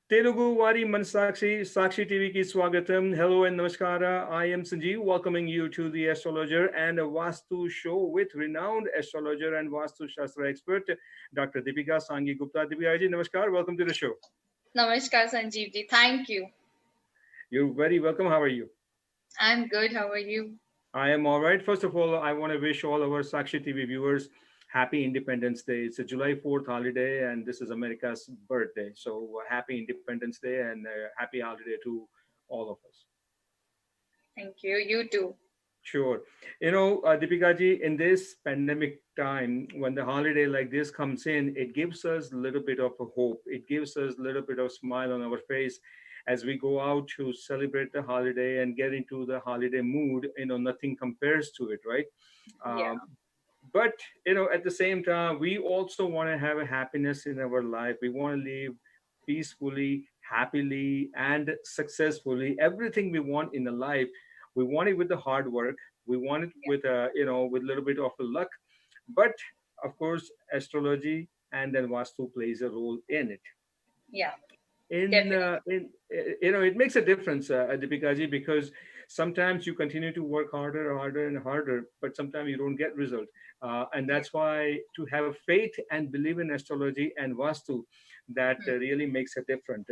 Telugu Vari Sakshi, Sakshi TV ki swagatam. Hello and namaskara. I am Sanjeev, welcoming you to the astrologer and a Vastu show with renowned astrologer and Vastu Shastra expert, Dr. Deepika Sangi Gupta. Deepika ji, namaskar. Welcome to the show. Namaskar, Sanjeev ji. Thank you. You're very welcome. How are you? I'm good. How are you? I am all right. First of all, I want to wish all our Sakshi TV viewers happy Independence Day. It's a July 4th holiday, and this is America's birthday. So, happy Independence Day and happy holiday to all of us. Thank you. You too. Sure. Deepika ji, in this pandemic time, when the holiday like this comes in, it gives us a little bit of a hope. It gives us a little bit of smile on our face as we go out to celebrate the holiday and get into the holiday mood. Nothing compares to it, right? Yeah. Um, but at the same time, we also want to have a happiness in our life. We want to live peacefully, happily, and successfully. Everything we want in the life, we want it with the hard work. We want it Yeah. with with a little bit of luck. But of course, astrology and then Vastu plays a role in it. Yeah. Definitely. It makes a difference, Deepika ji, because sometimes you continue to work harder and harder, but sometimes you don't get result, and Yeah. that's why to have a faith and believe in astrology and Vastu, that Hmm. really makes a difference.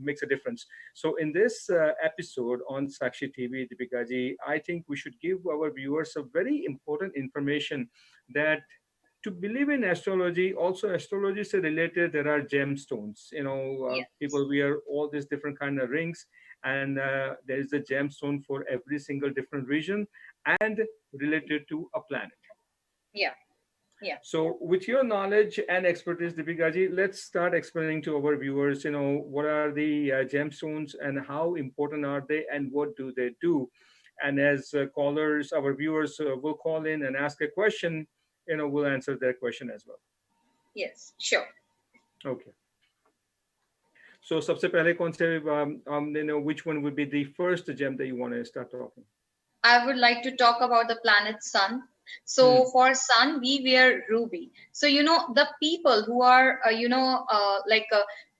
Makes a difference. So in this episode on Sakshi TV, Deepika ji, I think we should give our viewers a very important information that to believe in astrology, also astrology is related, there are gemstones. Yes. People wear all these different kind of rings, and there is a gemstone for every single different region and related to a planet. Yeah. Yeah. So with your knowledge and expertise, Deepika ji, let's start explaining to our viewers, what are the gemstones and how important are they and what do they do. And as callers, our viewers will call in and ask a question, we'll answer their question as well. Yes. Sure. Okay. So सबसे पहले कौन से which one would be the first gem that you want to start talking? I would like to talk about the planet Sun. Hmm. So for Sun, we wear ruby. So the people who are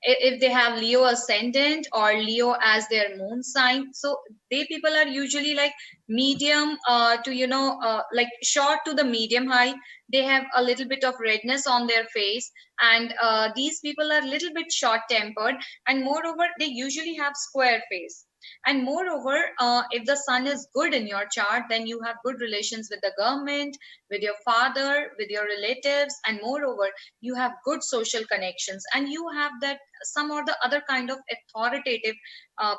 if they have Leo ascendant or Leo as their moon sign, so they people are usually like medium to like short to the medium height. They have a little bit of redness on their face, and these people are a little bit short tempered, and moreover they usually have square face. And moreover, if the sun is good in your chart, then you have good relations with the government, with your father, with your relatives, and moreover, you have good social connections, and you have that some or the other kind of authoritative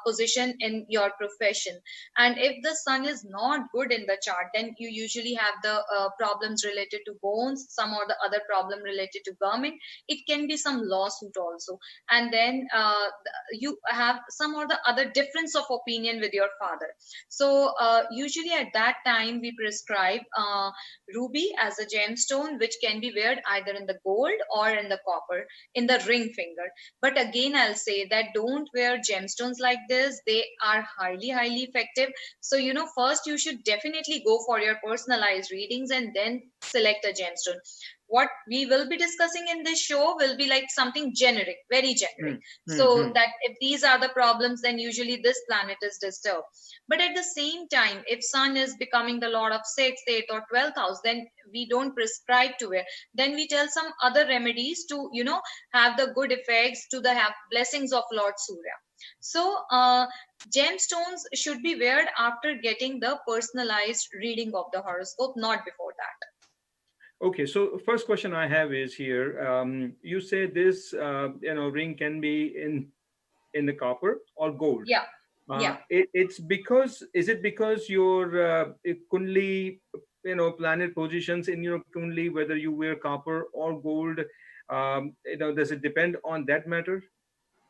position in your profession. And if the sun is not good in the chart, then you usually have the problems related to bones, some or the other problem related to government. It can be some lawsuit also, and then you have some or the other difference of opinion with your father. So usually at that time we prescribe ruby as a gemstone, which can be wear either in the gold or in the copper in the ring finger. But again, I'll say that don't wear gemstones like this. They are highly effective. So first you should definitely go for your personalized readings and then select a gemstone. What we will be discussing in this show will be like something generic, very generic, Hmm. Hmm. so Hmm. that if these are the problems, then usually this planet is disturbed. But at the same time, if sun is becoming the lord of 6th, 8th or 12th house, then we don't prescribe to it. Then we tell some other remedies to have the good effects, to the have blessings of Lord Surya. So gemstones should be wear after getting the personalized reading of the horoscope, not before that. Okay, so first question I have is here. You say this, ring can be in the copper or gold. Yeah. Yeah. It's because is it because your kundli, planet positions in your kundli, whether you wear copper or gold, does it depend on that matter?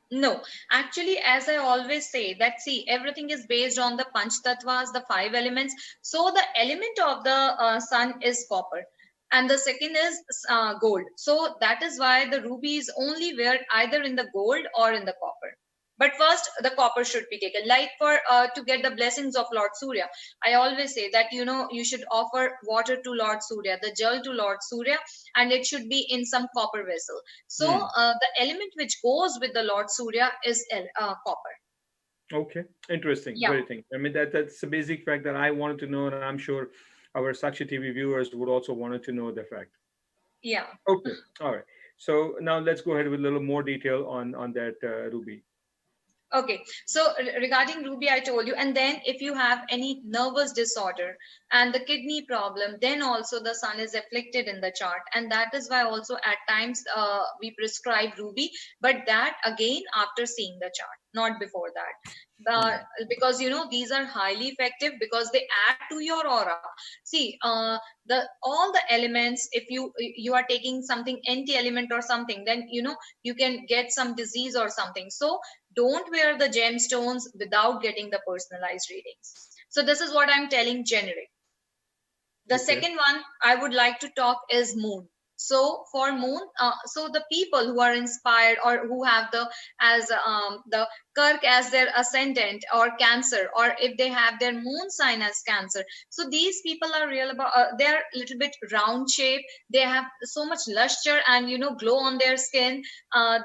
No, actually, as I always say, that see, everything is based on the Panch Tattvas, the five elements. So the element of the sun is copper, and the second is gold. So that is why the ruby is only wear either in the gold or in the copper. But first the copper should be taken, like for to get the blessings of Lord Surya. I always say that you should offer water to Lord Surya, the jal to Lord Surya, and it should be in some copper vessel. So Hmm. the element which goes with the Lord Surya is copper. Okay, interesting. Yeah, Very thing. I mean, that's a basic fact that I wanted to know, and I'm sure our Sakshi TV viewers would also wanted to know the fact. yeah. Okay, all right. So now let's go ahead with a little more detail on that, Ruby. Okay, so regarding Ruby, I told you, and then if you have any nervous disorder and the kidney problem, then also the sun is afflicted in the chart, and that is why also at times we prescribe Ruby, but that again after seeing the chart, not before that. Because these are highly effective because they add to your aura. See, the all the elements. If you are taking something anti element or something, then you can get some disease or something. So don't wear the gemstones without getting the personalized readings. So this is what I'm telling generic. The Okay. second one I would like to talk is moon. So for moon, so the people who are inspired or who have the as the Kirk as their ascendant or Cancer, or if they have their moon sign as Cancer, so these people are real about they're a little bit round shape. They have so much luster and glow on their skin.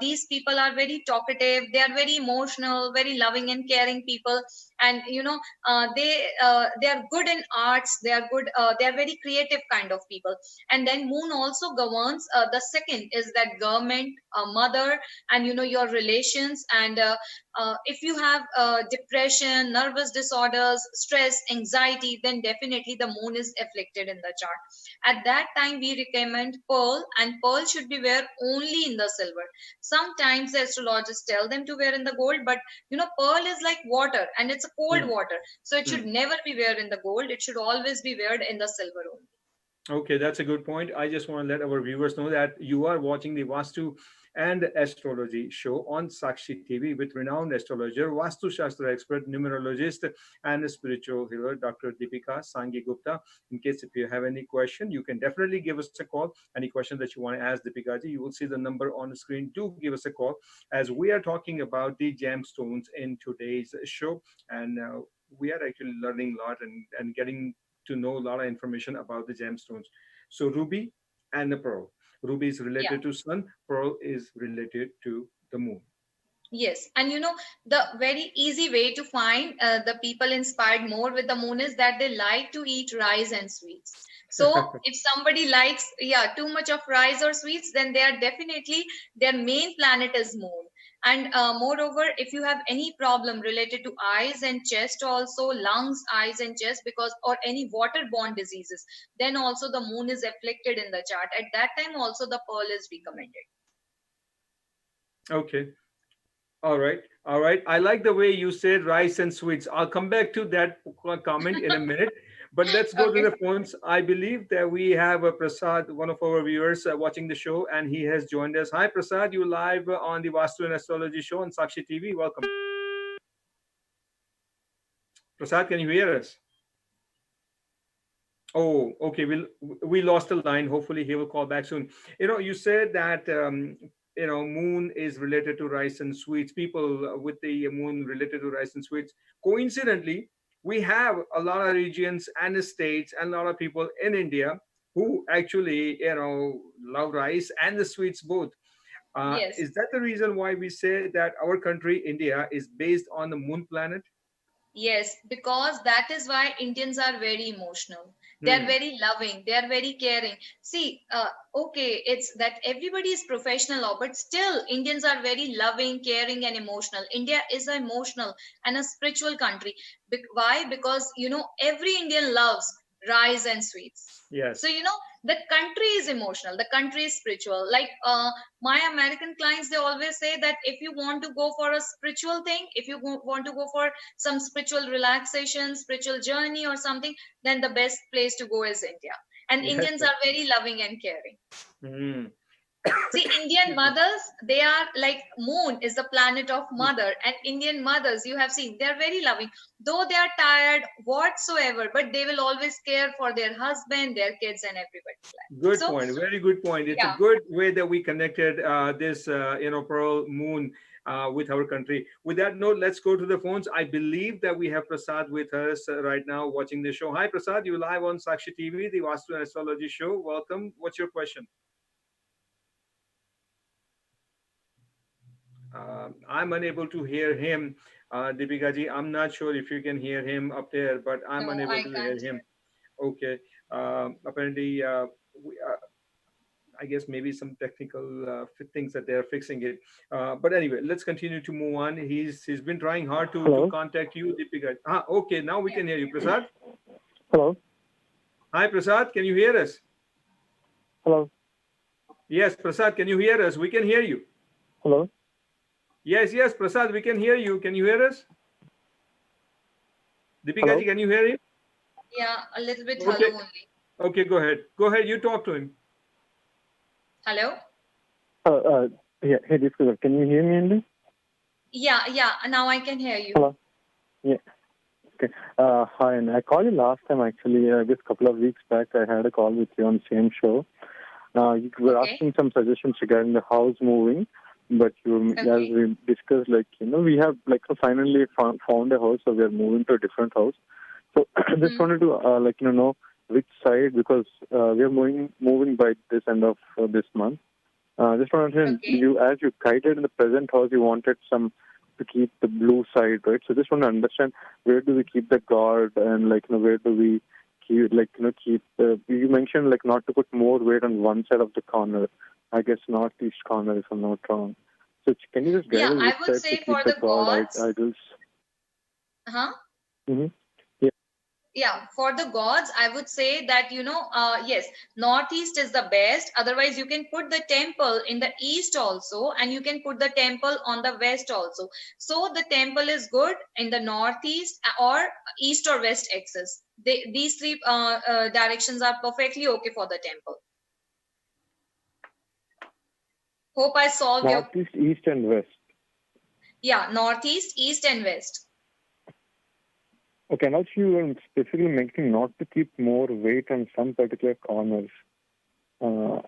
These people are very talkative. They are very emotional, very loving and caring people, and they are good in arts. They are good, they are very creative kind of people. And then moon also governs the second is that government, mother, and your relations. And if you have depression, nervous disorders, stress, anxiety, then definitely the moon is afflicted in the chart. At that time we recommend pearl, and pearl should be wear only in the silver. Sometimes the astrologers tell them to wear in the gold, but pearl is like water and it's a cold Hmm. water, so it should Hmm. never be wear in the gold. It should always be wear in the silver only. Okay, that's a good point. I just want to let our viewers know that you are watching the Vastu and Astrology show on Sakshi TV with renowned astrologer, Vastu Shastra expert, numerologist, and spiritual healer, Dr. Deepika Sangi Gupta. In case if you have any question, you can definitely give us a call. Any question that you want to ask Deepika ji, you will see the number on the screen. Do give us a call, as we are talking about the gemstones in today's show. And we are actually learning a lot and getting to know a lot of information about the gemstones. So ruby and the pearl. Ruby is Yeah. related to sun, pearl is related to the moon. Yes, and the very easy way to find the people inspired more with the moon is that they like to eat rice and sweets. So if somebody likes, yeah, too much of rice or sweets, then they are definitely, their main planet is moon. And moreover, if you have any problem related to eyes and chest, also lungs, eyes and chest, because or any waterborne diseases, then also the moon is afflicted in the chart. At that time, also the pearl is recommended. Okay. All right. All right. I like the way you said rice and sweets. I'll come back to that comment in a minute. But let's go to Okay. the phones. I believe that we have Prasad, one of our viewers, watching the show, and he has joined us. Hi, Prasad. You live on the Vastu and Astrology show on Sakshi TV. Welcome. Prasad, can you hear us? Oh, okay. We lost the line. Hopefully, he will call back soon. You said that moon is related to rice and sweets. People with the moon related to rice and sweets. Coincidentally, we have a lot of regions and states and a lot of people in India who actually love rice and the sweets both. Yes. Is that the reason why we say that our country, India, is based on the moon planet? Yes, because that is why Indians are very emotional. They are Hmm. very loving. They are very caring. See, okay, it's that everybody is professional now, but still Indians are very loving, caring, and emotional. India is an emotional and a spiritual country. Why? Because every Indian loves rice and sweets. So Yes. the country is emotional. The country is spiritual. Like my American clients, they always say that if you want to go for a spiritual thing, if you want to go for some spiritual relaxation, spiritual journey or something, then the best place to go is India. And Yes. Indians are very loving and caring. Hmm. See, Indian mothers, they are like moon is the planet of mother, and Indian mothers, you have seen, they are very loving, though they are tired whatsoever, but they will always care for their husband, their kids, and everybody's life. Good So, point. Very good point. It's a yeah, good way that we connected this, Pearl Moon. with our country. With that note, let's go to the phones. I believe that we have Prasad with us right now watching the show. Hi, Prasad. You live on Sakshi TV, the Vastu and Astrology show. Welcome. What's your question? I'm unable to hear him, Deepika ji. I'm not sure if you can hear him up there, but I'm No, unable I to hear can't him. hear. Okay. Apparently, we, I guess maybe some technical things that they're fixing it. But anyway, let's continue to move on. He's been trying hard to Hello. contact you, Deepika. Okay, now we can hear you, Prasad. Hello. Hi, Prasad. Can you hear us? Hello. Yes, Prasad. Can you hear us? We can hear you. Hello. Yes, Prasad. We can hear you. Can you hear us? Deepika ji, Hello. can you hear him? Yeah, a little bit hello Okay. only. Okay, go ahead. Go ahead. You talk to him. Hello? Uh, uh, yeah. Hey, this is. Can you hear me, Andy? Yeah, now I can hear you. Hello. Yeah. Okay. Hi, and I called you last time. Actually, just a couple of weeks back, I had a call with you on the same show. You were Okay, asking some suggestions regarding the house moving, but as okay. we discussed, we have finally found a house, so we are moving to a different house. So just Hmm. wanted to know which side, because we are moving by this end of this month. Just want to understand, Okay. as you guided in the present house, you wanted some to keep the blue side, right? So just want to understand, where do we keep the guard, and where do we keep the? You mentioned not to put more weight on one side of the corner. I guess northeast corner, if I'm not wrong. So can you just Yeah, guide us I which would side to say keep for the the guard gods. idols? Huh? Mm-hmm. Yeah. Yeah, for the gods, I would say that, yes, northeast is the best. Otherwise, you can put the temple in the east also, and you can put the temple on the west also. So the temple is good in the northeast or east or west axis. These three directions are perfectly okay for the temple. Hope I solved your. Northeast, east, and west. Yeah, northeast, east, and west. Okay, and also you were specifically mentioning not to keep more weight on some particular corners. Uh,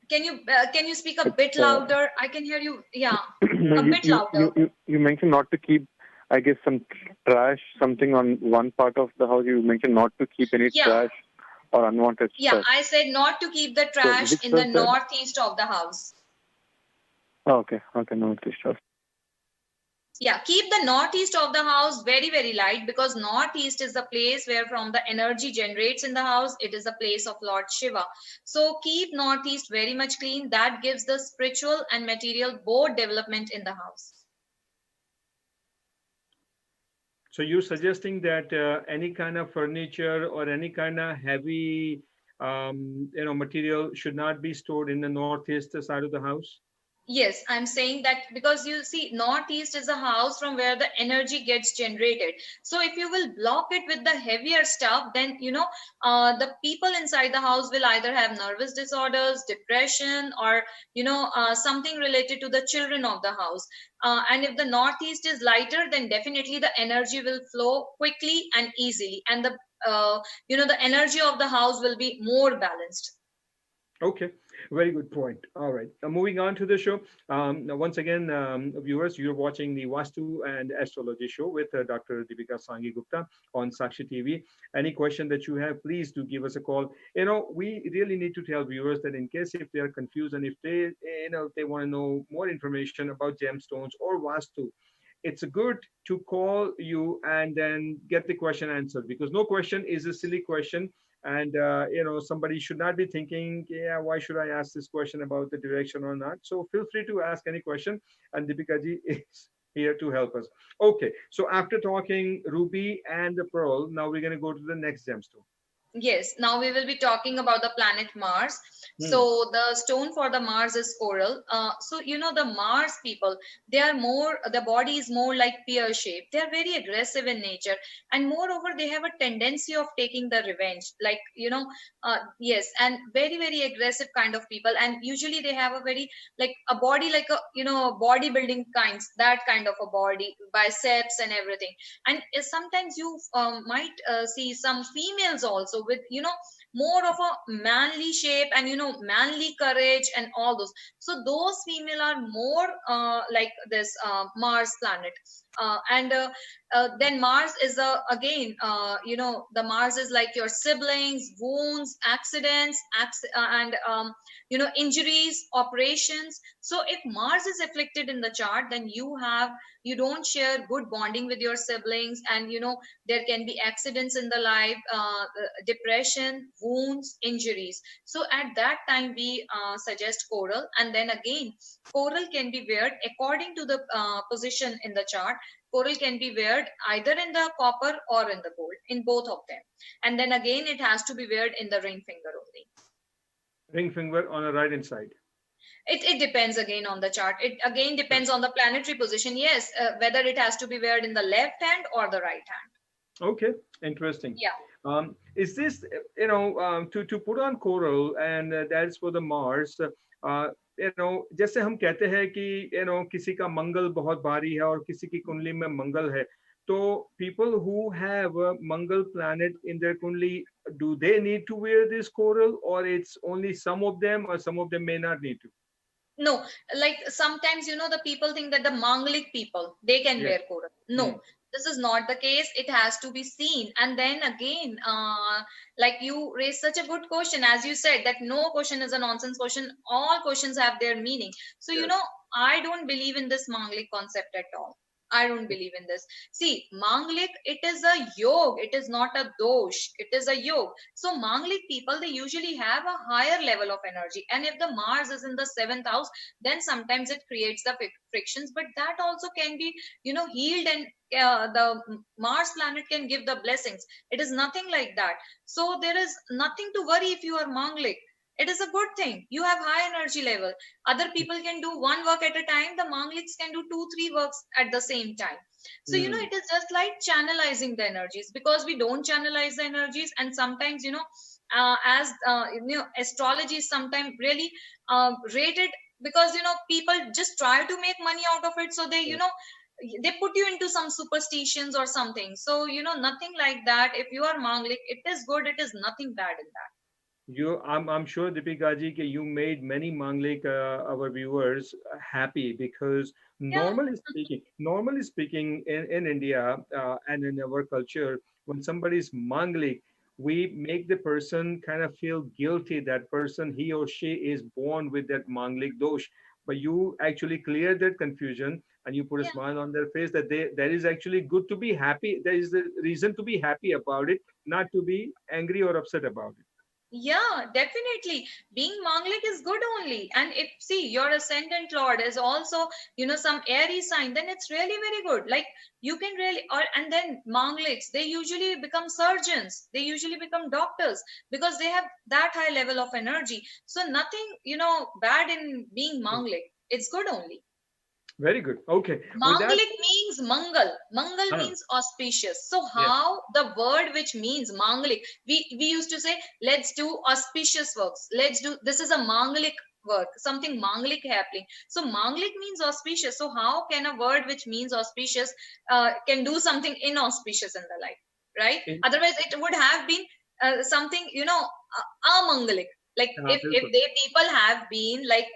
Can you speak a it's, bit louder? I can hear you. Yeah, no, a bit louder. you mentioned not to keep, I guess, some trash, something on one part of the house. You mentioned not to keep any Yeah, trash or unwanted yeah. stuff. I said not to keep the So trash which in the was that? northeast of the house. Oh, okay, northeast house. Yeah, keep the northeast of the house very, very light, because northeast is the place where from the energy generates in the house. It is the place of Lord Shiva. So keep northeast very much clean. That gives the spiritual and material both development in the house. So you're suggesting that any kind of furniture or any kind of heavy, material should not be stored in the northeast side of the house? Yes, I'm saying that because you see, northeast is a house from where the energy gets generated. So if you will block it with the heavier stuff, then the people inside the house will either have nervous disorders, depression, or something related to the children of the house. And if the northeast is lighter, then definitely the energy will flow quickly and easily, and the energy of the house will be more balanced. Okay, very good point. All right, moving on to the show. Now once again, viewers, you're watching the Vastu and Astrology show with Dr. Deepika Sangi Gupta on Sakshi TV. Any question that you have, please do give us a call. We really need to tell viewers that in case if they are confused and if they want to know more information about gemstones or Vastu, it's good to call you and then get the question answered, because no question is a silly question. And somebody should not be thinking, yeah, why should I ask this question about the direction or not? So feel free to ask any question, and Deepika ji is here to help us. Okay, so after talking ruby and the pearl, now we're going to go to the next gemstone. Yes, now we will be talking about the planet Mars. Hmm. So the stone for the Mars is coral. So the Mars people, they are more, the body is more like pear shaped. They are very aggressive in nature, and moreover, they have a tendency of taking the revenge. Yes, and very, very aggressive kind of people. And usually they have a very, like a body, like a bodybuilding kinds, that kind of a body, biceps and everything. And sometimes you might see some females also with more of a manly shape, and manly courage and all those. So those female are more like this Mars planet. And then Mars is again, the Mars is like your siblings, wounds, accidents, and injuries, operations. So if Mars is afflicted in the chart, then you don't share good bonding with your siblings, and there can be accidents in the life, depression, wounds, injuries. So at that time we suggest coral. And then again, coral can be weared according to the position in the chart. Coral can be weared either in the copper or in the gold, in both of them. And then again, it has to be weared in the ring finger only. Ring finger on the right hand side. It depends again on the chart. It again depends on the planetary position. Yes, whether it has to be weared in the left hand or the right hand. Okay, interesting. Yeah. Is this, to put on coral, and that's for the Mars, जैसे हम कहते हैं कि किसी का मंगल बहुत भारी है और किसी की कुंडली में मंगल है, तो people who have Mangal planet in their kundli, do they need to wear this coral, or it's only some of them, or some of them may not need to? No, like sometimes the people think that the Mangalik people, they can wear coral. No, this is not the case. It has to be seen. And then again, like you raised such a good question, as you said, that no question is a nonsense question. All questions have their meaning. So I don't believe in this Mangalik concept at all. I don't believe in this. See, Manglik, it is a yog. It is not a dosh. It is a yog. So Manglik people, they usually have a higher level of energy. And if the Mars is in the 7th house, then sometimes it creates the frictions. But that also can be, healed, and the Mars planet can give the blessings. It is nothing like that. So there is nothing to worry if you are Manglik. It is a good thing. You have high energy level. Other people can do one work at a time. The Mangliks can do 2-3 works at the same time. So it is just like channelizing the energies, because we don't channelize the energies. And sometimes as astrology is sometimes really rated, because people just try to make money out of it. So they they put you into some superstitions or something. So nothing like that. If you are Manglik, it is good. It is nothing bad in that. I'm sure, Deepika ji, you made many Manglik, our viewers, happy, because normally speaking, in India and in our culture, when somebody is Manglik, we make the person kind of feel guilty. That person, he or she, is born with that Manglik dosh. But you actually cleared that confusion, and you put a smile on their face, that that is actually good to be happy. There is a reason to be happy about it, not to be angry or upset about it. Yeah, definitely. Being Manglik is good only. And if, see, your ascendant lord is also, some airy sign, then it's really very good. Like you can really, and then Mangliks, they usually become surgeons. They usually become doctors, because they have that high level of energy. So nothing, bad in being Manglik. It's good only. Very good. Okay. Manglik means Mangal. Mangal means auspicious. So how the word which means Manglik, we used to say, let's do auspicious works. Let's do, this is a Manglik work, something Manglik happening. So Manglik means auspicious. So how can a word which means auspicious can do something inauspicious in the life, right? Otherwise it would have been something, amangalik. Like if they people have been like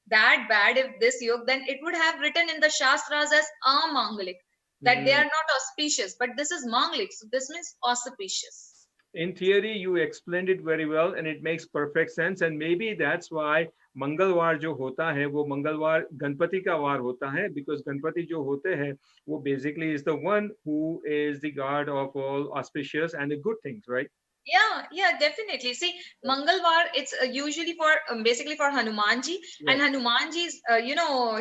that bad, if this yog, then it would have written in the Shastras as amangalik, that they are not auspicious, but this is manglik, so this means auspicious. In theory, you explained it very well, and it makes perfect sense. And maybe that's why मंगलवार जो होता है वो मंगलवार गणपति का वार होता है, because Ganpati जो होते हैं वो basically is the one who is the god of all auspicious and the good things, right? Yeah, definitely. See, Mangalwar, it's usually for basically for Hanumanji, and Hanumanji is,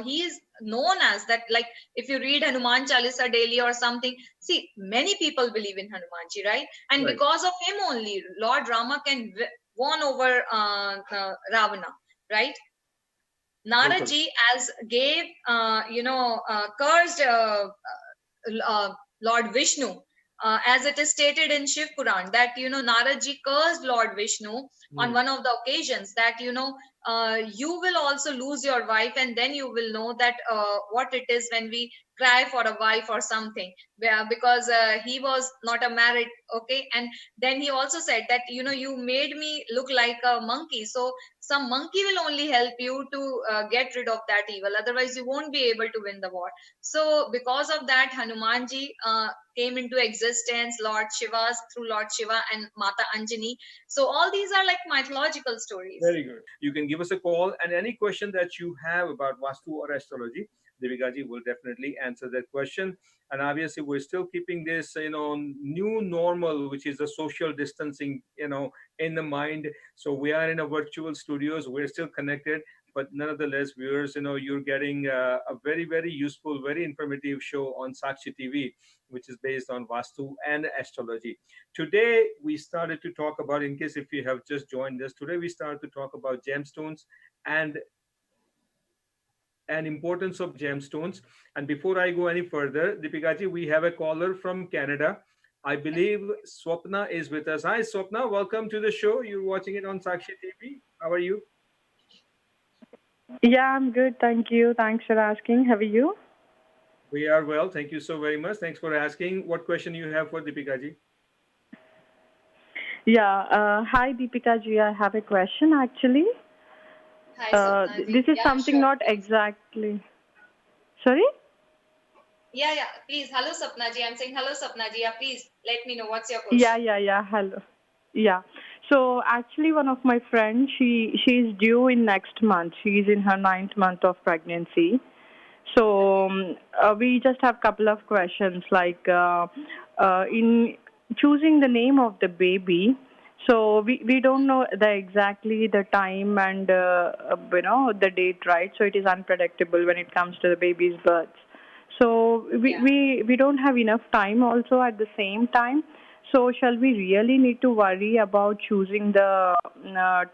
he is known as that. Like if you read Hanuman Chalisa daily or something, see, many people believe in Hanumanji, right? And because of him only, Lord Rama can won over Ravana, right? Naraji as gave, cursed Lord Vishnu. As it is stated in Shiv Puran, that Naraji cursed Lord Vishnu on one of the occasions, that you will also lose your wife, and then you will know that what it is when we cry for a wife or something. Because he was not a married, okay. And then he also said that, you made me look like a monkey, so some monkey will only help you to get rid of that evil, otherwise you won't be able to win the war. So because of that, Hanumanji came into existence, Lord Shiva, through Lord Shiva and Mata Anjani. So all these are like mythological stories. Very good. You can give us a call, and any question that you have about Vastu or astrology, Devikaji will definitely answer that question. And obviously, we're still keeping this, new normal, which is the social distancing, in the mind. So we are in a virtual studios. We're still connected, but nonetheless, viewers, you're getting a very, very useful, very informative show on Sakshi TV, which is based on Vastu and astrology. Today, we started to talk about, in case if you have just joined us, today we started to talk about gemstones and importance of gemstones. And before I go any further, Deepikaji, we have a caller from Canada. I believe Swapna is with us. Hi, Swapna. Welcome to the show. You're watching it on Sakshi TV. How are you? Yeah, I'm good. Thank you. Thanks for asking. How are you? We are well. Thank you so very much. Thanks for asking. What question you have for Deepikaji? Yeah. Hi, Deepika ji. I have a question actually. Hi, Sapna This ji. is Yeah, something sure, not please. exactly. Sorry? Yeah, please. Hello, Sapna ji. I'm saying hello, Sapna ji. Yeah, please let me know what's your Yeah, question. yeah, yeah. Hello. Yeah. So actually, one of my friends, she's due in next month. She's in her 9th month of pregnancy. So we just have couple of questions like in choosing the name of the baby. So we don't know the exactly the time and the date, right? So it is unpredictable when it comes to the baby's birth. So Yeah. we don't have enough time also at the same time. So shall we really need to worry about choosing the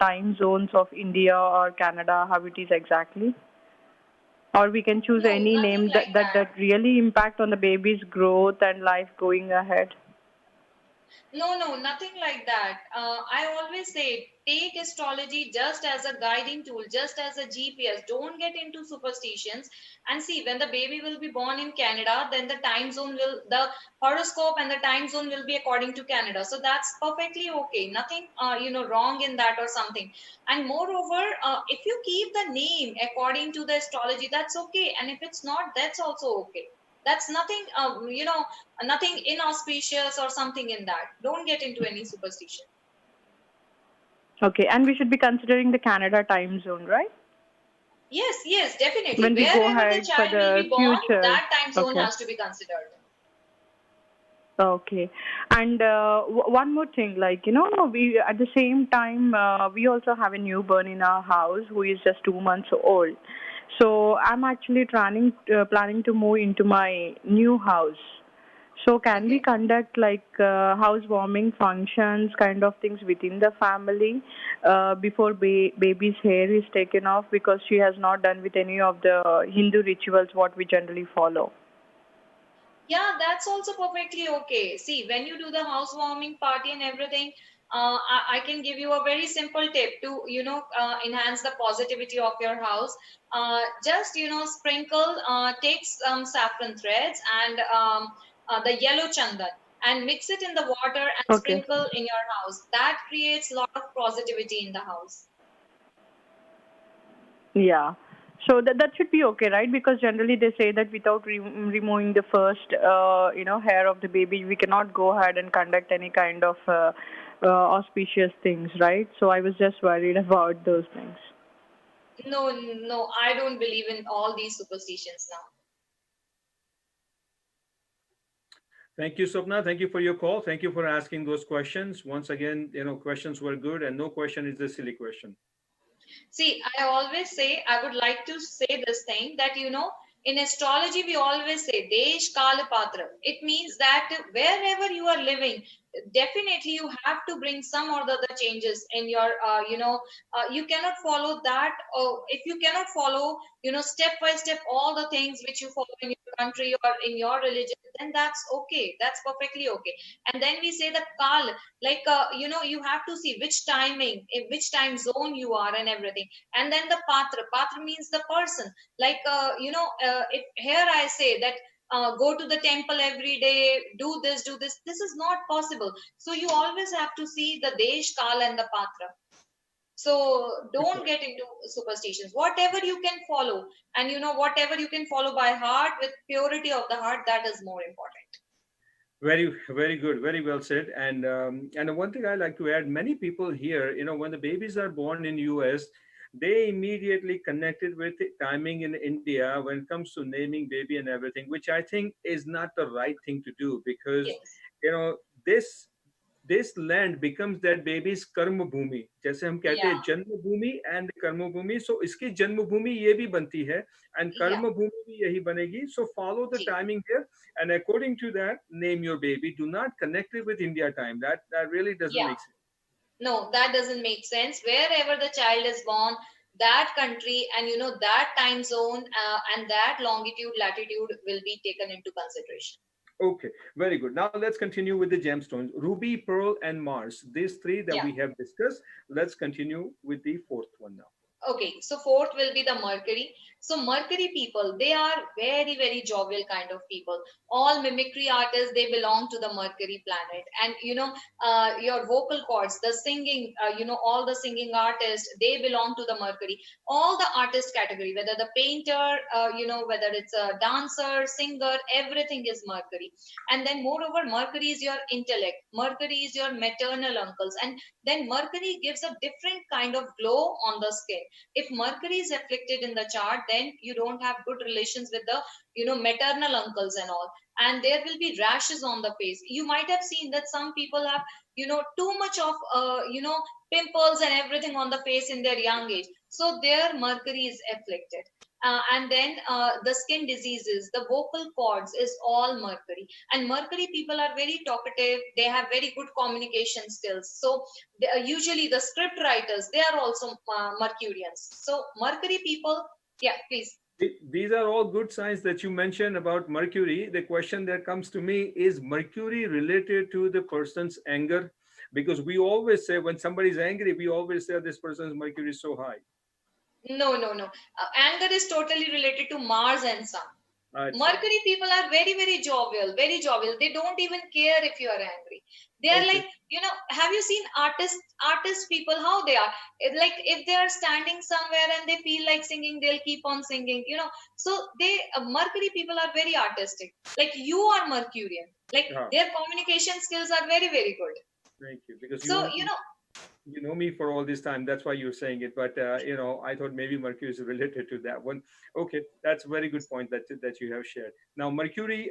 time zones of India or Canada, how it is exactly? Or we can choose No, any nothing name like that. that really impact on the baby's growth and life going ahead. No, nothing like that. I always say take astrology just as a guiding tool, just as a GPS. Don't get into superstitions. And see, when the baby will be born in Canada, then the horoscope and the time zone will be according to Canada. So that's perfectly okay. Nothing, wrong in that or something. And moreover, if you keep the name according to the astrology, that's okay. And if it's not, that's also okay. That's nothing, nothing inauspicious or something in that. Don't get into any superstition. Okay, and we should be considering the Canada time zone, right? Yes, definitely. When we go Wherever the ahead for child will the be born, future. that time zone Okay. has to be considered. Okay. And one more thing, like, we at the same time, we also have a newborn in our house who is just 2 months old. So I'm actually planning to move into my new house. So can we Okay. conduct like housewarming functions, kind of things within the family before baby's hair is taken off because she has not done with any of the Hindu rituals what we generally follow? Yeah, that's also perfectly okay. See, when you do the housewarming party and everything, I can give you a very simple tip to, enhance the positivity of your house. Just, sprinkle, take some saffron threads and the yellow chandan and mix it in the water and Okay. sprinkle in your house. That creates a lot of positivity in the house. Yeah. So that should be okay, right? Because generally they say that without removing the first, hair of the baby, we cannot go ahead and conduct any kind of auspicious things, right? So I was just worried about those things. No, I don't believe in all these superstitions now. Thank you, Swapna. Thank you for your call. Thank you for asking those questions. Once again, questions were good, and no question is a silly question. See, I always say, I would like to say this thing that, in astrology, we always say, Desh Kala Patra. It means that wherever you are living, definitely you have to bring some or the other changes in your, you cannot follow that. If you cannot follow, step by step, all the things which you follow in country or in your religion, then that's okay. That's perfectly okay. And then we say the kal, like you have to see which timing, in which time zone you are, and everything. And then the patra means the person. Like if here I say that go to the temple every day, do this, do this. This is not possible. So you always have to see the desh, kal, and the patra. So Good don't point. get into superstitions. Whatever you can follow, and whatever you can follow by heart with purity of the heart, that is more important. Very, very good. Very well said. And one thing I like to add, many people here, when the babies are born in US, they immediately connected with the timing in India when it comes to naming baby and everything, which I think is not the right thing to do, because Yes. this land becomes that baby's कर्म भूमि, जैसे हम कहते Yeah. हैं जन्म भूमि and कर्म भूमि, so इसकी जन्म भूमि ये भी बनती है and Yeah. कर्म भूमि भी यही बनेगी. So follow the Ji. timing here, and according to that name your baby. Do not connect it with India time. That really doesn't Yeah. make sense. No, that doesn't make sense. Wherever the child is born, that country and that time zone and that longitude, latitude will be taken into consideration. Okay, very good. Now let's continue with the gemstones: ruby, pearl, and Mars. These three that Yeah. we have discussed. Let's continue with the fourth one now. Okay, so fourth will be the Mercury. So Mercury people, they are very, very jovial kind of people. All mimicry artists, they belong to the Mercury planet. And your vocal cords, the singing, all the singing artists, they belong to the Mercury. All the artist category, whether the painter, whether it's a dancer, singer, everything is Mercury. And then moreover, Mercury is your intellect. Mercury is your maternal uncles. And then Mercury gives a different kind of glow on the skin. If Mercury is afflicted in the chart, then you don't have good relations with the maternal uncles and all, and there will be rashes on the face. You might have seen that some people have too much of pimples and everything on the face in their young age, so their Mercury is afflicted. And then the skin diseases, the vocal cords is all Mercury. And Mercury people are very talkative, they have very good communication skills. So usually the script writers, they are also Mercurians. So Mercury people, yeah, please. These are all good signs that you mentioned about Mercury. The question that comes to me is Mercury related to the person's anger? Because we always say when somebody's angry, we always say this person's Mercury is so high. No, no, no. Anger is totally related to Mars and Sun. Achha. Mercury people are very, very jovial, very jovial. They don't even care if you are angry. They are Okay. like, have you seen artist people, how they are? Like if they are standing somewhere and they feel like singing, they'll keep on singing, So Mercury people are very artistic. Like you are Mercurian. Like Ah, their communication skills are very, very good. thank you. Because So, you know me for all this time. That's why you're saying it. But I thought maybe Mercury is related to that one. Okay, that's a very good point that you have shared. Now, Mercury,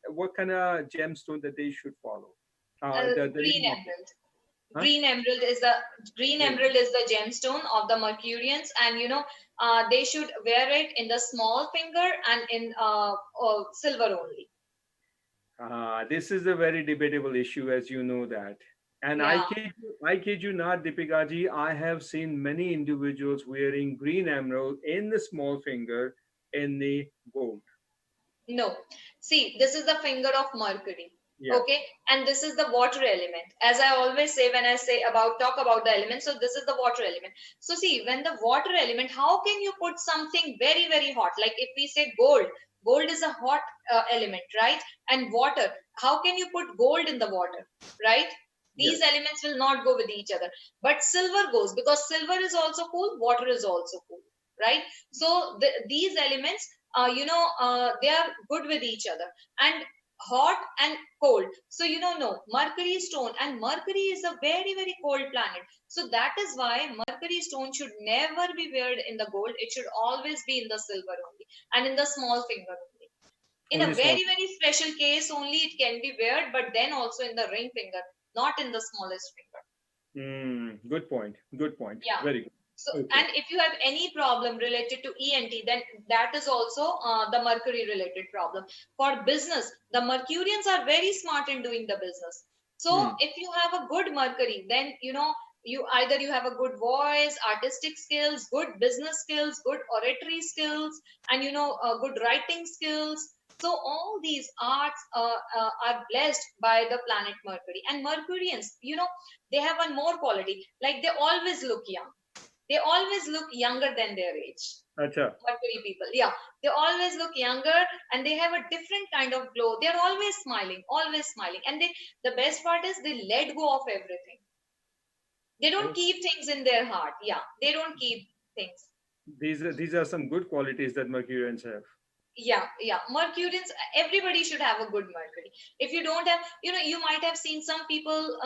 what kind of gemstone that they should follow? The green name of it. emerald. Huh? Green emerald is the gemstone of the Mercurians, and they should wear it in the small finger and in silver only. This is a very debatable issue, as you know that. And Yeah. I kid you not, Deepika ji, I have seen many individuals wearing green emerald in the small finger in the gold. No. See, this is the finger of Mercury. Yeah. Okay, and this is the water element. As I always say when I say talk about the elements, so this is the water element. So see, when the water element, how can you put something very, very hot? Like if we say gold, gold is a hot element, right? And water, how can you put gold in the water, right? These Yes. elements will not go with each other. But silver goes, because silver is also cool, water is also cool, right? So these elements, they are good with each other. And hot and cold, so no, Mercury stone, and Mercury is a very, very cold planet. So that is why Mercury stone should never be weared in the gold. It should always be in the silver only, and in the small finger only. In Only a small. very, very special case only it can be weared, but then also in the ring finger, not in the smallest finger. Good point. Good point. Yeah. Very good. So, Okay. and if you have any problem related to ENT, then that is also the Mercury related problem. For business, the Mercurians are very smart in doing the business. So, Hmm. if you have a good Mercury, then you have a good voice, artistic skills, good business skills, good oratory skills, and good writing skills. So all these arts are blessed by the planet Mercury. And Mercurians, they have one more quality, like they always look young. They always look younger than their age. Acha. Mercury people, yeah, they always look younger, and they have a different kind of glow. They're always smiling, and the best part is they let go of everything. They don't Oh, keep things in their heart. Yeah, they don't keep things. these are some good qualities that Mercurians have. Yeah. Mercurians, everybody should have a good Mercury. If you don't have, you might have seen some people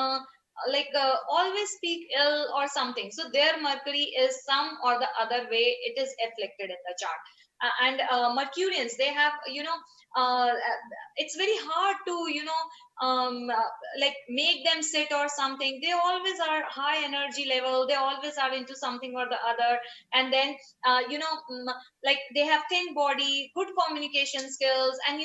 always speak ill or something. So their Mercury is some or the other way, it is afflicted in the chart. And Mercurians, they have, it's very hard to, like make them sit or something. They always are high energy level. They always are into something or the other. And then, like they have thin body, good communication skills, and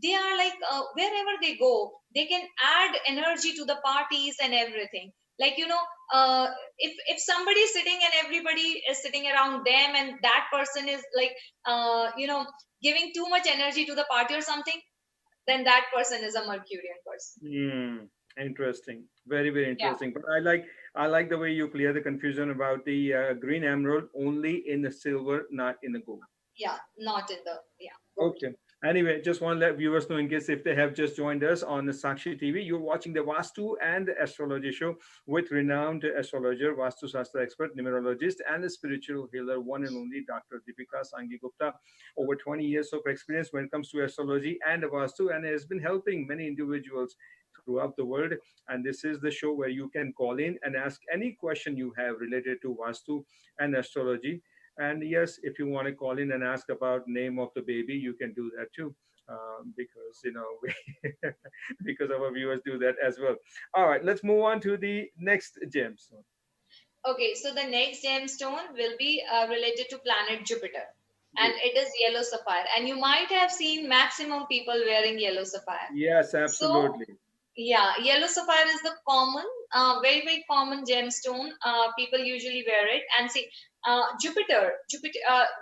they are like, wherever they go, they can add energy to the parties and everything. Like, if somebody is sitting and everybody is sitting around them, and that person is like, giving too much energy to the party or something, then that person is a Mercurian person. Hmm. Interesting. Very, very Yeah. interesting. But I like the way you clear the confusion about the green emerald only in the silver, not in the gold. Yeah, not in the, yeah, gold. Okay. Anyway, just want to let viewers know, in case if they have just joined us on the Sakshi TV, you're watching the Vastu and Astrology show with renowned astrologer, Vastu Shastra expert, numerologist, and the spiritual healer, one and only Dr. Deepika Sanghi Gupta. Over 20 years of experience when it comes to astrology and Vastu, and has been helping many individuals throughout the world. And this is the show where you can call in and ask any question you have related to Vastu and astrology. And yes, if you want to call in and ask about name of the baby, you can do that too, because because our viewers do that as well. All right, let's move on to the next gemstone. Okay, so the next gemstone will be related to planet Jupiter, and Great. it is yellow sapphire. And you might have seen maximum people wearing yellow sapphire. Yes, So absolutely. yeah, yellow sapphire is the common, very, very common gemstone. People usually wear it. And see, Jupiter,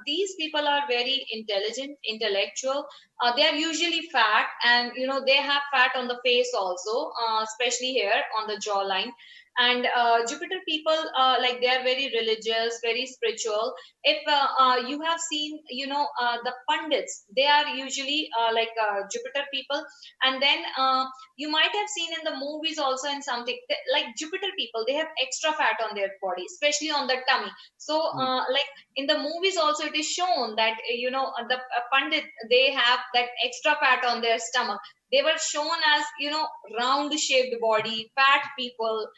these people are very intelligent, intellectual. They are usually fat, and they have fat on the face also, especially here on the jawline. And Jupiter people, like they are very religious, very spiritual. If you have seen, the pundits, they are usually like Jupiter people. And then you might have seen in the movies also, in something like Jupiter people, they have extra fat on their body, especially on the tummy. So Hmm. like in the movies also, it is shown that the pandit, they have that extra fat on their stomach. They were shown as round shaped body, fat people,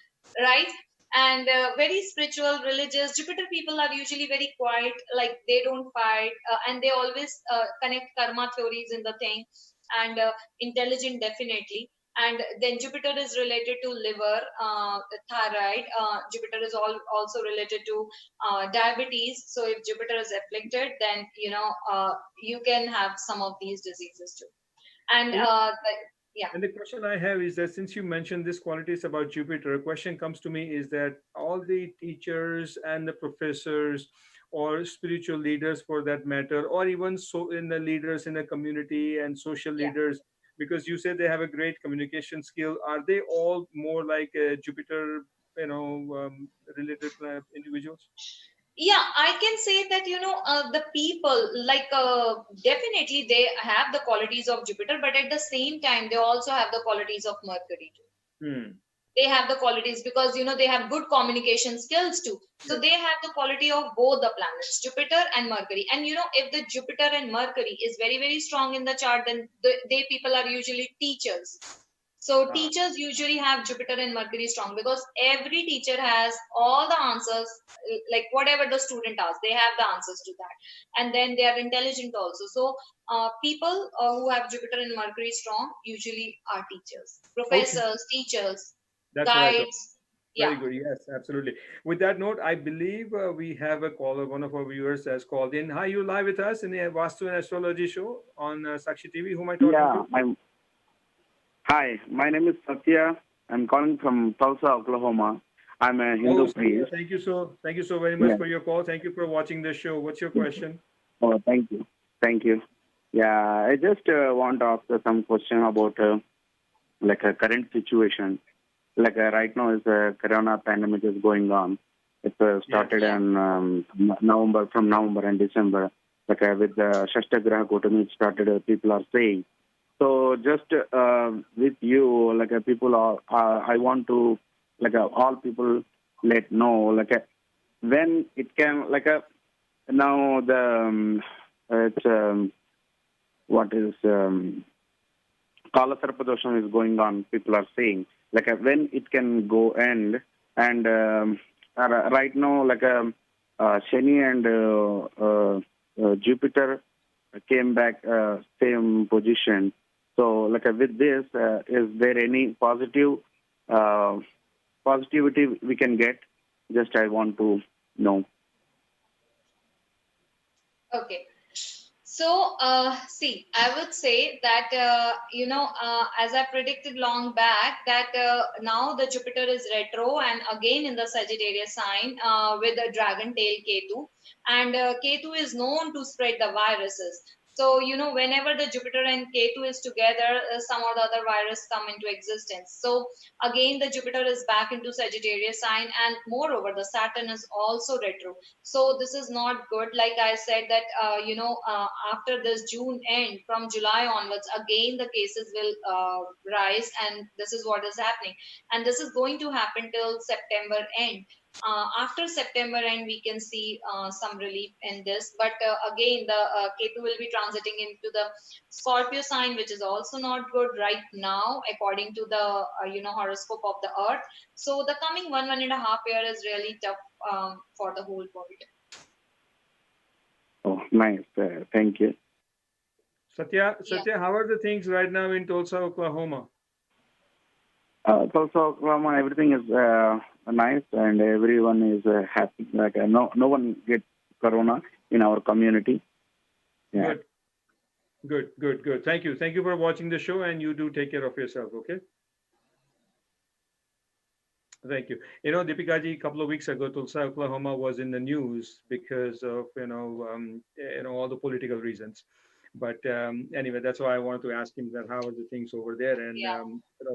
right? And very spiritual, religious. Jupiter people are usually very quiet, like they don't fight, and they always connect karma theories in the thing. And intelligent, definitely. And then Jupiter is related to liver, thyroid. Jupiter is also related to diabetes. So if Jupiter is afflicted, then you can have some of these diseases too. And You know, yeah. and the question I have is that since you mentioned this qualities about Jupiter, a question comes to me is that all the teachers and the professors or spiritual leaders for that matter, or even so in the leaders in the community and social Yeah. leaders, because you said they have a great communication skill, are they all more like Jupiter, related individuals? Yeah, I can say that the people, like definitely they have the qualities of Jupiter, but at the same time they also have the qualities of Mercury too. Hmm. They have the qualities because they have good communication skills too. So Yes. they have the quality of both the planets, Jupiter and Mercury. And if the Jupiter and Mercury is very, very strong in the chart, then they people are usually teachers. So Ah, teachers usually have Jupiter and Mercury strong, because every teacher has all the answers, like whatever the student asks, they have the answers to that. And then they are intelligent also. So people who have Jupiter and Mercury strong usually are teachers, okay. professors, teachers, That's what I thought. guides. Yeah. Very good. Yes, absolutely. With that note, I believe we have a caller. One of our viewers has called in. Hi, you live with us in the Vastu and Astrology show on Sakshi TV. Who am I talking Yeah, to? I'm. Hi, my name is Satya. I'm calling from Tulsa, Oklahoma. I'm a Oh, Hindu Satya, priest. thank you so very much Yeah. for your call. Thank you for watching the show. What's your question? Oh, thank you. Thank you. Yeah, I just want to ask some question about like a current situation. Like right now, is the corona pandemic is going on. It started Yeah. in November, from November and December. Like with the Shashtagraha Kotami, it started. People are saying. So just with you, like people are, I want to, like all people let know, like when it can, like now the it's what is Kala Sarpadosham is going on. People are saying like when it can go end, and right now like Shani and Jupiter came back same position. So like with this, is there any uh, positivity we can get? Just I want to know. Okay. So, see, I would say that, as I predicted long back, that now the Jupiter is retro and again in the Sagittarius sign with the dragon tail Ketu. And Ketu is known to spread the viruses. So, whenever the Jupiter and Ketu is together, some or the other virus come into existence. So, again, the Jupiter is back into Sagittarius sign, and moreover, the Saturn is also retro. So this is not good. Like I said that after this June end, from July onwards, again the cases will rise, and this is what is happening, and this is going to happen till September end. After September end, we can see some relief in this, but again the Ketu will be transiting into the Scorpio sign, which is also not good right now according to the horoscope of the Earth. So the coming one and a half year is really tough for the whole world. Oh, nice. Thank you. Yeah. Satya, how are the things right now in Tulsa, Oklahoma? Also, everything is nice and everyone is happy. Like no one get corona in our community. Yeah. Good. Thank you for watching the show, and you do take care of yourself. Okay. Thank you. Deepika ji, a couple of weeks ago, Tulsa, Oklahoma was in the news because of all the political reasons. But anyway, that's why I wanted to ask him that how are the things over there, and Yeah.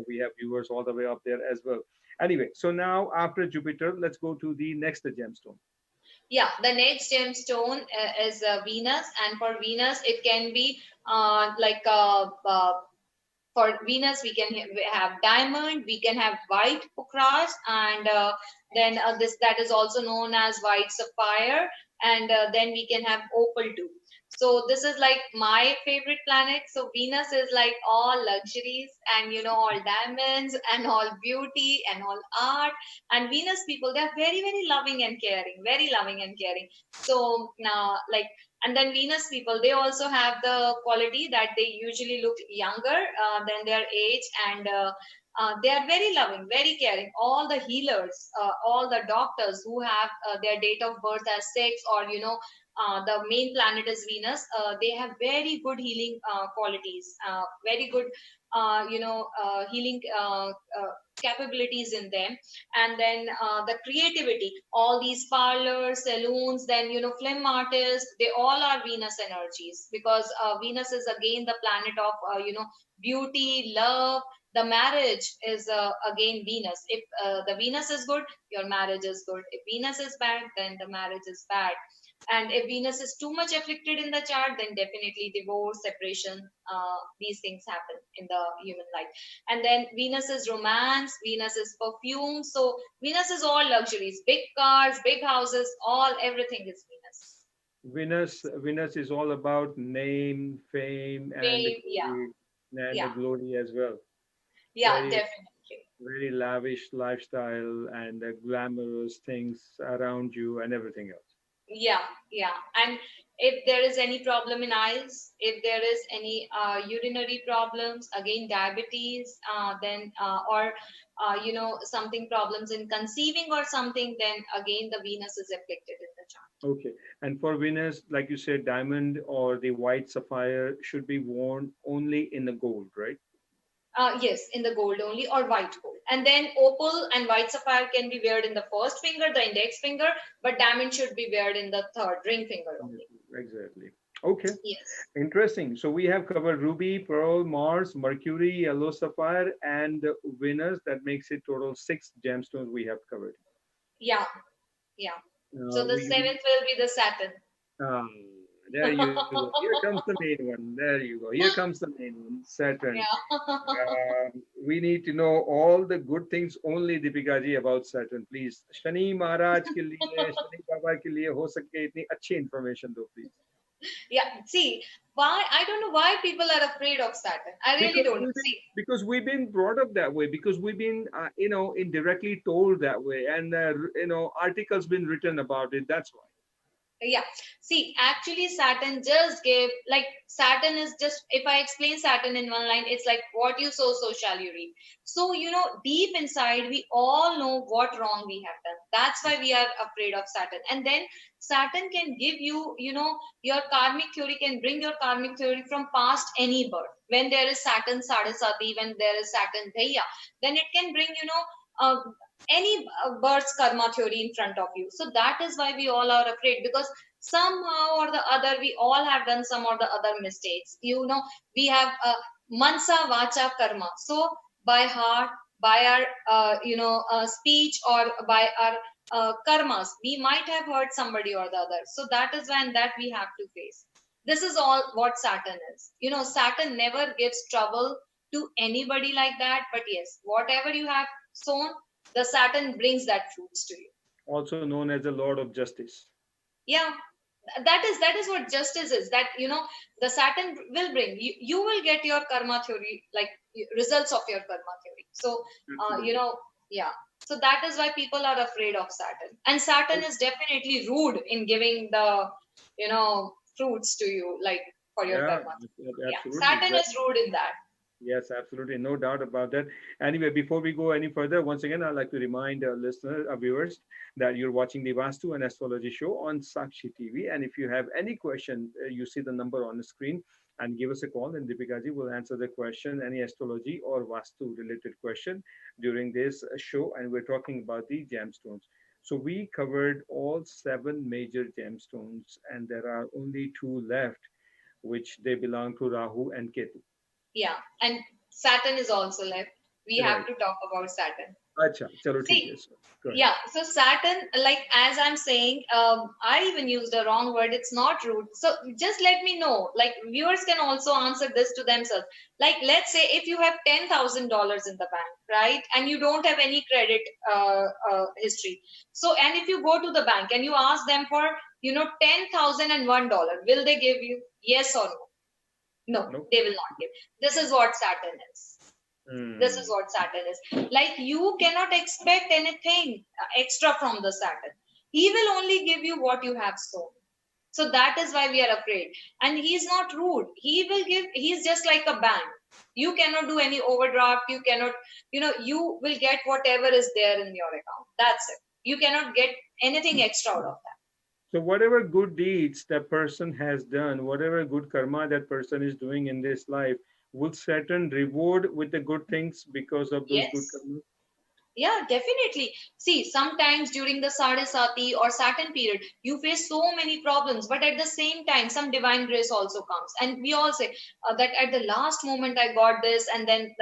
we have viewers all the way up there as well. Anyway, so now after Jupiter, let's go to the next gemstone. Yeah, the next gemstone is Venus, and for Venus, it can be for Venus, we can have diamond, we can have white pukras, and then this that is also known as white sapphire, and then we can have opal too. So this is like my favorite planet. So Venus is like all luxuries and all diamonds and all beauty and all art. And Venus people, they are very very loving and caring, very loving and caring. So now and then Venus people, they also have the quality that they usually look younger than their age, and they are very loving, very caring. All the healers, all the doctors who have their date of birth as 6, or the main planet is Venus, they have very good healing qualities, very good healing capabilities in them. And then the creativity, all these parlors, saloons, then film artists, they all are Venus energies, because Venus is again the planet of beauty, love. The marriage is again Venus. If the Venus is good, your marriage is good. If Venus is bad, then the marriage is bad. And if Venus is too much afflicted in the chart, then definitely divorce, separation, these things happen in the human life. And then Venus is romance, Venus is perfume. So Venus is all luxuries, big cars, big houses, all everything is Venus is all about name, fame, and fame. Yeah, the yeah, glory as well. yeah, Very definitely. very lavish lifestyle and glamorous things around you and everything else. Yeah, yeah. And if there is any problem in eyes, if there is any urinary problems, again diabetes, then or something problems in conceiving or something, then again the Venus is afflicted in the chart. Okay. And for Venus, like you said, diamond or the white sapphire should be worn only in the gold, right? Yes, in the gold only, or white gold. And then opal and white sapphire can be weared in the first finger, the index finger, but diamond should be weared in the third ring finger only. Exactly. Okay, Yes. interesting. So we have covered Ruby, Pearl, Mars, Mercury, Yellow Sapphire, and Venus. That makes it total six gemstones we have covered. Yeah. Yeah. So the We seventh will be the Saturn. um, there you go. Here comes the main one. There you go. Here comes the main one, Saturn. Yeah. We need to know all the good things only, Deepika ji, about Saturn. Please, Shani Maharaj के लिए, Shani Baba के लिए हो सके इतनी अच्छी information दो, please. Yeah. See, why? I don't know why people are afraid of Saturn. I really Because don't know. we've been See, because we've been brought up that way. Because we've been indirectly told that way, and articles been written about it. That's why. yeah, see, actually Saturn just gave, like, Saturn is just, if I explain Saturn in one line, it's like what you sow, so shall you reap. So deep inside we all know what wrong we have done. That's why we are afraid of Saturn. And then Saturn can give you, your karmic theory, can bring your karmic theory from past any birth. When there is Saturn Sadasati, when there is Saturn Dhaya, then it can bring, uh, any bird's karma theory in front of you. So that is why we all are afraid, because somehow or the other we all have done some or the other mistakes. We have mansa vacha karma. So by heart, by our speech, or by our karmas, we might have hurt somebody or the other. So that is when that we have to face. This is all what Saturn is. Saturn never gives trouble to anybody like that. But yes, whatever you have sown, the Saturn brings that fruits to you. Also known as the Lord of Justice. Yeah, that is what justice is. That the Saturn will bring you. You will get your karma theory, like results of your karma theory. So Absolutely. yeah. So that is why people are afraid of Saturn. And Saturn is definitely rude in giving the fruits to you, like for your Yeah, karma. Yeah, absolutely. Saturn is rude in that. Yes, absolutely. No doubt about that. Anyway, before we go any further, once again, I'd like to remind our listeners, our viewers, that you're watching the Vastu and Astrology show on Sakshi TV. And if you have any question, you see the number on the screen and give us a call, and Deepika ji will answer the question, any astrology or Vastu related question during this show. And we're talking about the gemstones. So we covered all seven major gemstones, and there are only two left, which they belong to Rahu and Ketu. Yeah, and Saturn is also left. We have Right. to talk about Saturn. अच्छा चलो ठीक See, है sir go ahead. yeah, so Saturn, like as I'm saying, I even used a wrong word. It's not rude. So just let me know. Like viewers can also answer this to themselves. Like let's say if you have $10,000 in the bank, right, and you don't have any credit history. So and if you go to the bank and you ask them for $10,001, will they give you? Yes or no? No, No. they will not give. This is what Saturn is. This is Hmm. what Saturn is. Like you cannot expect anything extra from the Saturn. He will only give you what you have sown. So that is why we are afraid. And he's not rude. He will give, he's just like a bank. You cannot do any overdraft. You cannot, you will get whatever is there in your account. That's it. You cannot get anything extra out of that. So whatever good deeds that person has done, whatever good karma that person is doing in this life, will Saturn reward with the good things because of those good Yes. karma? Yeah, definitely. See, sometimes during the Sadasati or Saturn period, you face so many problems, but at the same time, some divine grace also comes. And we all say that at the last moment I got this, and then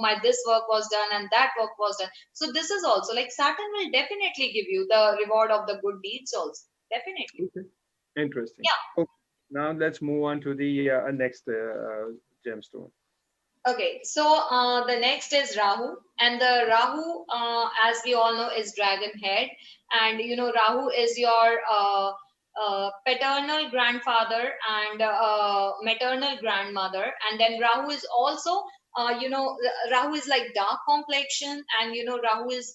my this work was done and that work was done. So this is also like Saturn will definitely give you the reward of the good deeds also. Definitely. Okay. Interesting. Yeah. Okay. Now let's move on to the next gemstone. Okay, so the next is Rahu, and the Rahu, as we all know, is dragon head, and Rahu is your paternal grandfather and maternal grandmother, and then Rahu is also, Rahu is like dark complexion, and Rahu is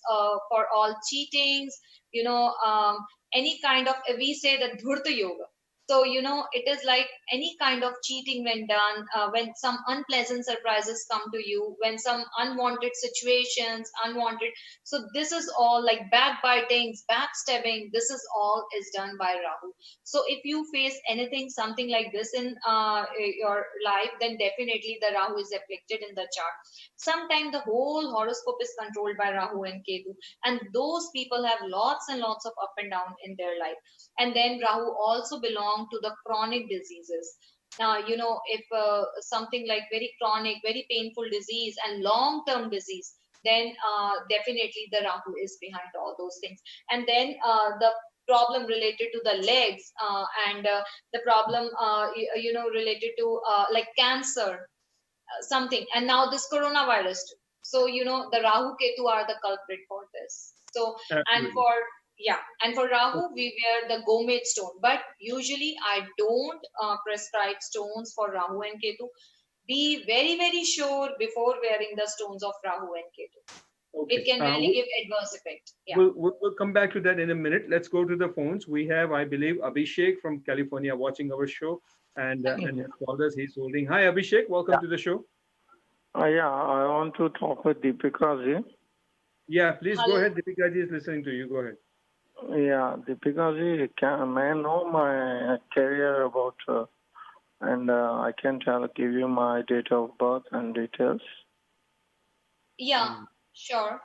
for all cheatings, any kind of, we say that Dhurta yoga. So it is like any kind of cheating when done, when some unpleasant surprises come to you, when some unwanted situations, unwanted. So this is all like backbitings, backstabbing. This is all is done by Rahu. So if you face anything, something like this in your life, then definitely the Rahu is afflicted in the chart. Sometimes the whole horoscope is controlled by Rahu and Ketu, and those people have lots and lots of up and down in their life. And then Rahu also belongs belong to the chronic diseases. If something like very chronic, very painful disease and long term disease, then definitely the Rahu is behind all those things. And then the problem related to the legs, and the problem related to like cancer, something, and now this coronavirus too. So the Rahu Ketu are the culprit for this. So and Absolutely. for yeah, and for Rahu we wear the Gomate stone, but usually I don't prescribe stones for Rahu and Ketu. Be very very sure before wearing the stones of Rahu and Ketu. It Okay. can really give adverse effect. Yeah. We'll come back to that in a minute. Let's go to the phones. We have, I believe, Abhishek from California watching our show, and his callers he's holding. Hi, Abhishek. Welcome to the show. Yeah, I want to talk with Deepika ji. Yeah, please go Hello. ahead. Deepika ji is listening to you. Go ahead. Yeah, Deepika ji, may I know my career about, and I can give you my date of birth and details. Yeah, sure.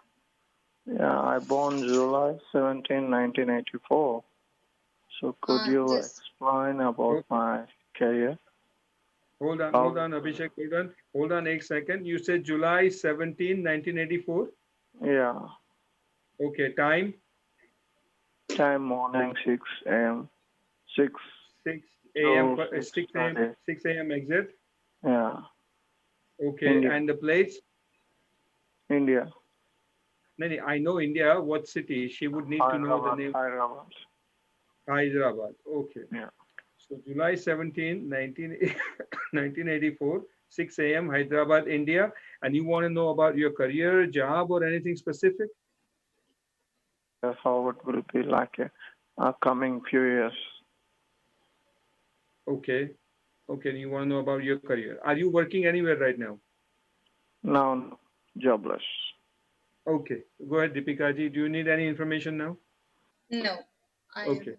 Yeah, I born July 17, 1984. So could you Just explain about my career? Hold How- on, Abhishek. Hold on a second. You said July 17, 1984. Yeah, Okay, time time morning 6 a.m. 6 6 a.m. to 6 a.m. 6:30. 6 a.m. exit. Yeah, Okay, India. and the place? India. No, no, I know India. What city? She would need to know the Hyderabad, name. Hyderabad. Hyderabad. Okay. Yeah. So July 17, 1984, 6 a.m. Hyderabad, India. And you want to know about your career, job, or anything specific? How it will be like coming few years. Okay. Okay. And you want to know about your career. Are you working anywhere right now? Now, jobless. Okay. Go ahead, Deepika ji. Do you need any information now? no. I Okay.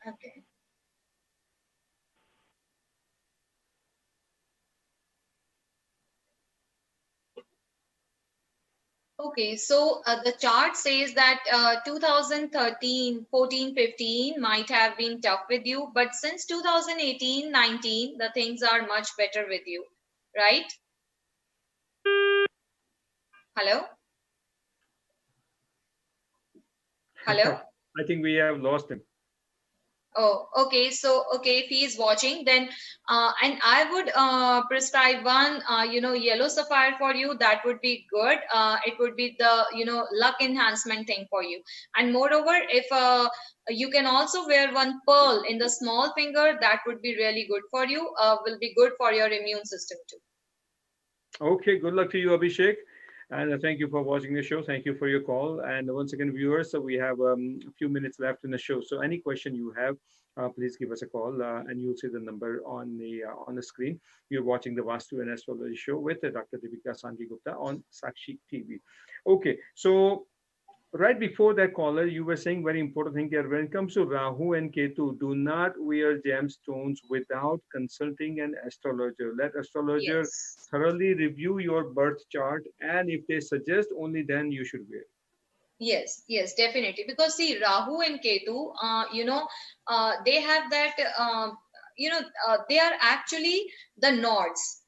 Okay. Okay, so the chart says that 2013, 14, 15 might have been tough with you, but since 2018, 19, the things are much better with you, right? Hello? Hello? I think we have lost him. Oh, okay. So, okay, if he is watching, then, and I would prescribe one, yellow sapphire for you. That would be good. It would be the, luck enhancement thing for you. And moreover, if you can also wear one pearl in the small finger, that would be really good for you. Will be good for your immune system too. Okay, good luck to you, Abhishek. And thank you for watching the show. Thank you for your call. And once again, viewers, so we have a few minutes left in the show. So any question you have, please give us a call, and you'll see the number on the screen. You're watching the Vastu and Astrology show with Dr. Deepika Sanji Gupta on Sakshi TV. Okay, so right before that caller, you were saying very important thing here. When it comes to Rahu and Ketu, do not wear gemstones without consulting an astrologer. Let astrologer Yes. thoroughly review your birth chart, and if they suggest, only then you should wear. Yes, yes, definitely. Because see, Rahu and Ketu, they have that, they are actually the Nords.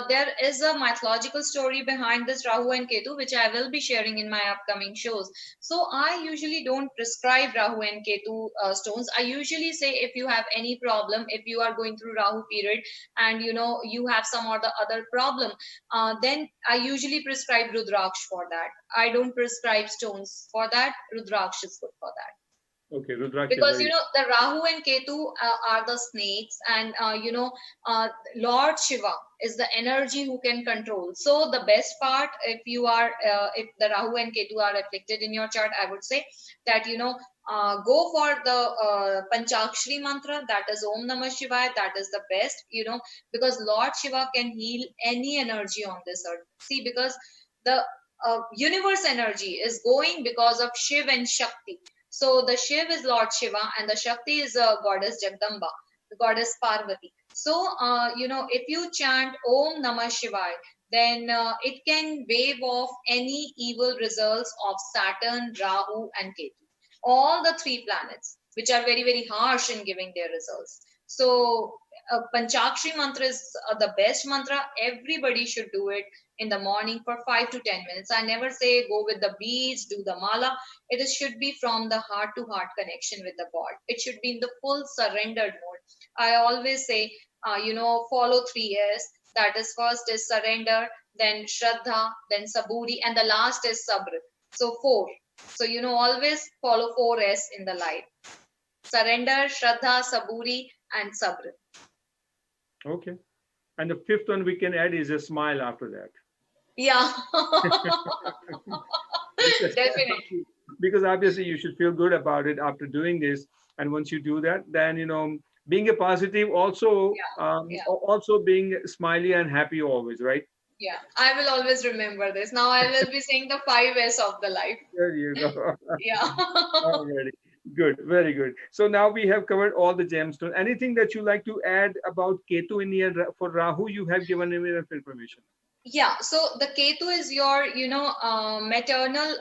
There is a mythological story behind this Rahu and Ketu, which I will be sharing in my upcoming shows. So I usually don't prescribe Rahu and Ketu stones. I usually say if you have any problem, if you are going through Rahu period and you have some or the other problem, then I usually prescribe Rudraksh for that. I don't prescribe stones for that. Rudraksh is good for that. Okay, Rudraksh is Because very the Rahu and Ketu are the snakes, and Lord Shiva is the energy who can control. So the best part, if the Rahu and Ketu are afflicted in your chart, I would say that go for the Panchakshri mantra, that is Om Namah Shivaya. That is the best, because Lord Shiva can heal any energy on this earth. See, because the universe energy is going because of Shiv and Shakti. So the Shiv is Lord Shiva and the Shakti is goddess Jagdamba, the goddess Parvati. So, if you chant Om Namah Shivaya, then it can wave off any evil results of Saturn, Rahu, and Ketu. all the three planets, which are very, very harsh in giving their results. So, Panchakshri mantra is the best mantra. Everybody should do it in the morning for 5 to 10 minutes. I never say go with the beads, do the mala. Should be from the heart to heart connection with the God. It should be in the full surrendered mode. I always say, follow 3 S. That is, first is surrender, then Shraddha, then Saburi, and the last is Sabr. So 4. So, always follow 4S in the life. Surrender, Shraddha, Saburi, and Sabr. Okay. And the fifth one we can add is a smile after that. Yeah. because, Definitely. because obviously you should feel good about it after doing this. And once you do that, then, being a positive, also, also being smiley and happy always, right? Yeah, I will always remember this. Now I will be saying the 5S of the life. There you go. Yeah. Already. Good, very good. So now we have covered all the gemstones. Anything that you like to add about Ketu in here for Rahu? You have given him enough information. Yeah, so the Ketu is your, maternal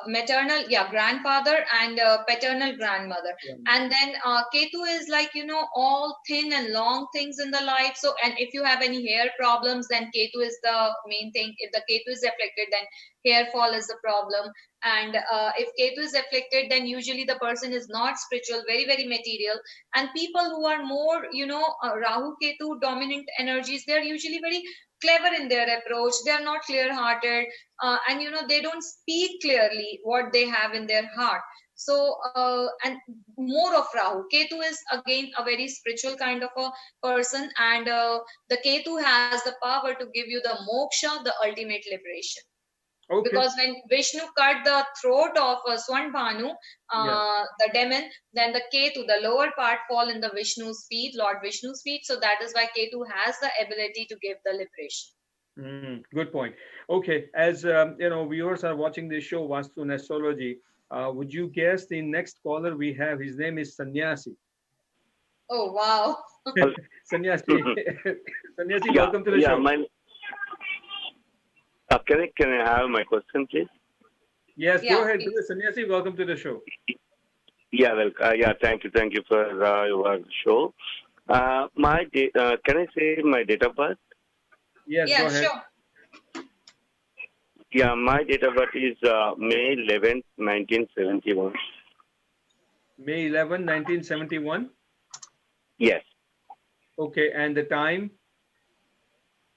maternal, grandfather, and paternal grandmother. And then Ketu is like, all thin and long things in the life. So, and if you have any hair problems, then Ketu is the main thing. If the Ketu is afflicted, then hair fall is the problem. And if Ketu is afflicted, then usually the person is not spiritual, very, very material. And people who are more, Rahu Ketu dominant energies, they're usually very clever in their approach. They're not clear hearted, and they don't speak clearly what they have in their heart. So, and more of Rahu. Ketu is again a very spiritual kind of a person, and the Ketu has the power to give you the moksha, the ultimate liberation. Okay. Because when Vishnu cut the throat of Swanbhanu, the demon, then the Ketu, the lower part, fall in the Vishnu's feet, Lord Vishnu's feet. So that is why Ketu has the ability to give the liberation. Good point. Okay, as viewers are watching this show, Vastu and Astrology, would you guess the next caller we have? His name is Sannyasi. Oh, wow. Sannyasi, Sannyasi, welcome to the show. Can I have my question, please? Yes, go ahead. Sannyasi, welcome to the show. Yeah, well, thank you for your show. Can I say my date of birth? Yes, go ahead. Sure. Yeah, my date of birth is May 11th, 1971. May 11, 1971? Yes. Okay, and the time?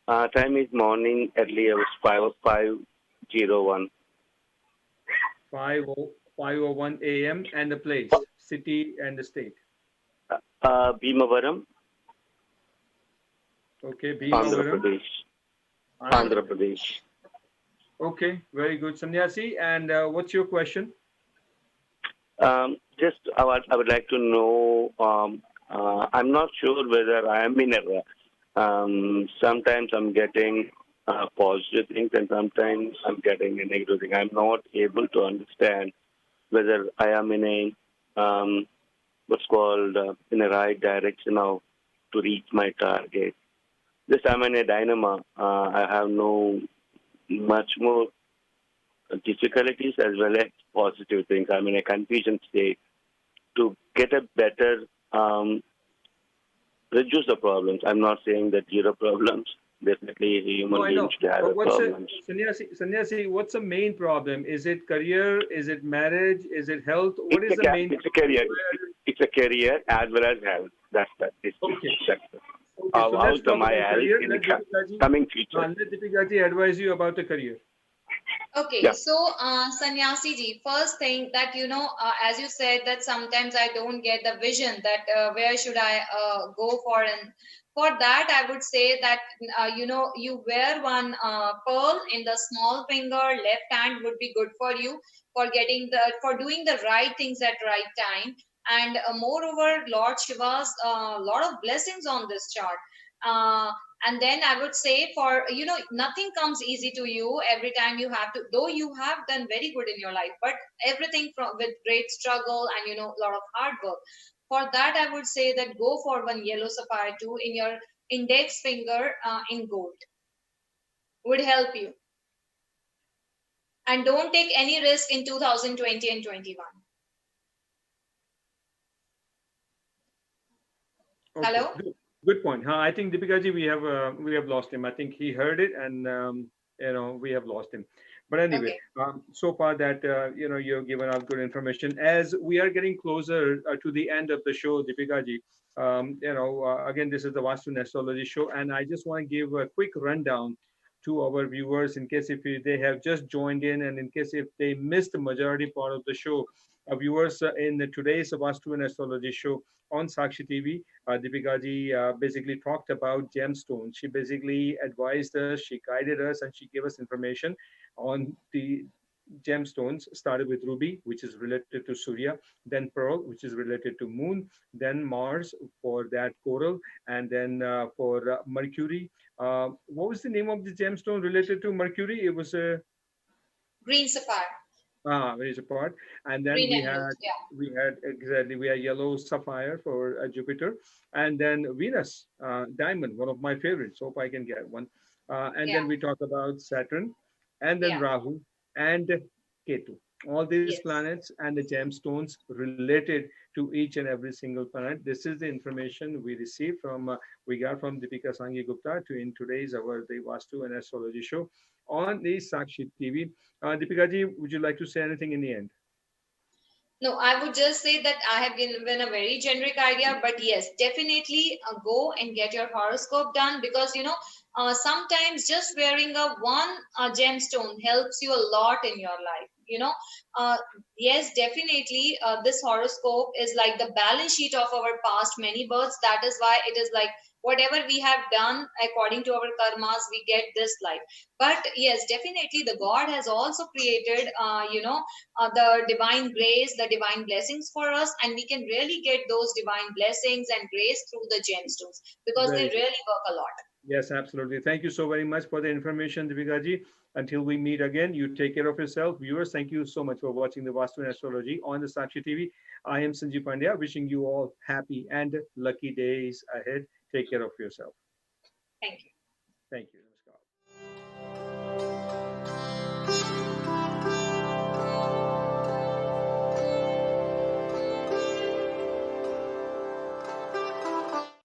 Time is morning, early hours, 5:01. 5:01 a.m. and the place, city and the state. Bhimavaram. Okay, Bhimavaram. Andhra Pradesh. Okay, very good, Sannyasi. And what's your question? Just I would like to know. I'm not sure whether I am in a. Sometimes I'm getting positive things, and sometimes I'm getting a negative thing. I'm not able to understand whether I am in a what's called in the right direction now to reach my target. Just I'm in a dilemma. I have no much more difficulties as well as positive things. I'm in a confusion state. To get a better reduce the problems. I'm not saying that zero problems. Definitely human beings have problems. Sannyasi, what's the main problem? Is it career? Is it marriage? Is it health? What is the main? It's a career. It's a career as well as health. That's that. Okay. How's my health in the coming future? Let Deepika advise you about the career. Okay, so Sannyasi ji, first thing that as you said that sometimes I don't get the vision that where should I go for, and for that I would say that you wear one pearl in the small finger, left hand would be good for you for doing the right things at right time, and moreover Lord Shiva's lot of blessings on this chart. And then I would say for nothing comes easy to you. Every time you have to, though you have done very good in your life, but everything with great struggle and a lot of hard work. For that I would say that go for one yellow sapphire too in your index finger in gold would help you. And don't take any risk in 2020 and 21. Okay, Hello? good point. Huh? I think Deepika ji, we have lost him. I think he heard it, and we have lost him. But anyway, Okay. so far that you've given out good information. As we are getting closer to the end of the show, Deepika ji, again, this is the Vastu and Astrology show, and I just want to give a quick rundown to our viewers in case if they have just joined in, and in case if they missed the majority part of the show. Viewers in today's Vastu and Astrology show on Sakshi TV, Deepika ji basically talked about gemstones. She basically advised us, she guided us, and she gave us information on the gemstones. Started with ruby, which is related to Surya, then pearl, which is related to moon, then Mars for that coral, and then for Mercury. What was the name of the gemstone related to Mercury? It was a Green sapphire. Very support. And then Green emerald. Yeah. we had yellow sapphire for Jupiter, and then Venus diamond, one of my favorites. Hope I can get one. And Yeah. then we talk about Saturn, and then Yeah. Rahu and Ketu. All these Yes. planets and the gemstones related to each and every single planet. This is the information we received from we got from Deepika Sanghi Gupta to in today's our the Vastu and Astrology show on the Sakshi TV. Deepika ji, would you like to say anything in the end? No, I would just say that I have given a very generic idea, but yes, definitely go and get your horoscope done, because sometimes just wearing a one gemstone helps you a lot in your life. Uh, yes, definitely, this horoscope is like the balance sheet of our past many births. That is why it is like whatever we have done according to our karmas, we get this life. But yes, definitely, the God has also created, the divine grace, the divine blessings for us, and we can really get those divine blessings and grace through the gemstones, because they Very good. really work a lot. Yes, absolutely. Thank you so very much for the information, Deepika ji. Until we meet again, you take care of yourself. Viewers, thank you so much for watching the Vastu and Astrology on the Sakshi TV. I am Sanjeev Pandya, wishing you all happy and lucky days ahead. Take care of yourself. Thank you. Thank you. Namaskar.